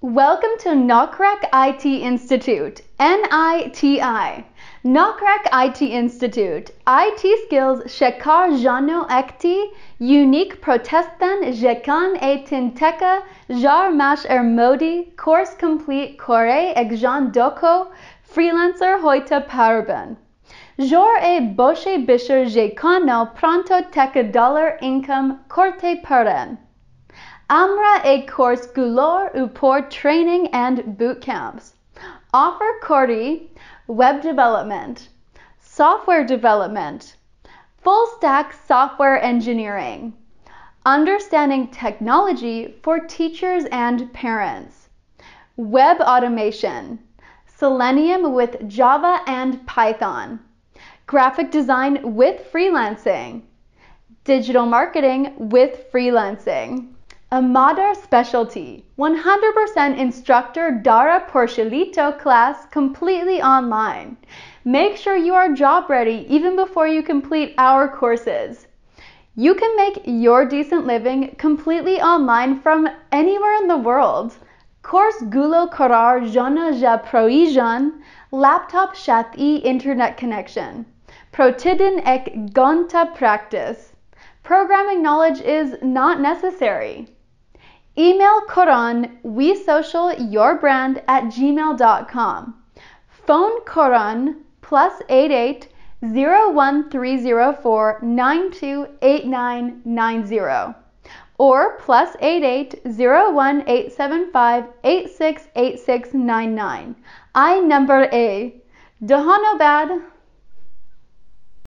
Welcome to Nokrek IT Institute, NITI. Nokrek IT Institute. IT skills shekar jano ekti, unique protesten jekan etin teka, jar mash modi, course complete kore egjan doko, freelancer hoita paraben. Jor boshe bisher jekano pronto teka dollar income corte paren. Amra course gulor upor training and boot camps. Offer Cordy, web development, software development, full stack software engineering, understanding technology for teachers and parents, web automation, Selenium with Java and Python, graphic design with freelancing, digital marketing with freelancing. A Madar specialty, 100% instructor Dara Porcelito class completely online. Make sure you are job ready even before you complete our courses. You can make your decent living completely online from anywhere in the world. Course Gulo Karar Jana Ja Proijan, laptop Shati internet connection. Protidin ek gonta practice. Programming knowledge is not necessary. Email Koran WeSocialYourBrand@gmail.com. Phone Koran +88 01304 928990 or +88 01875 868699. I number A. Dohanobad.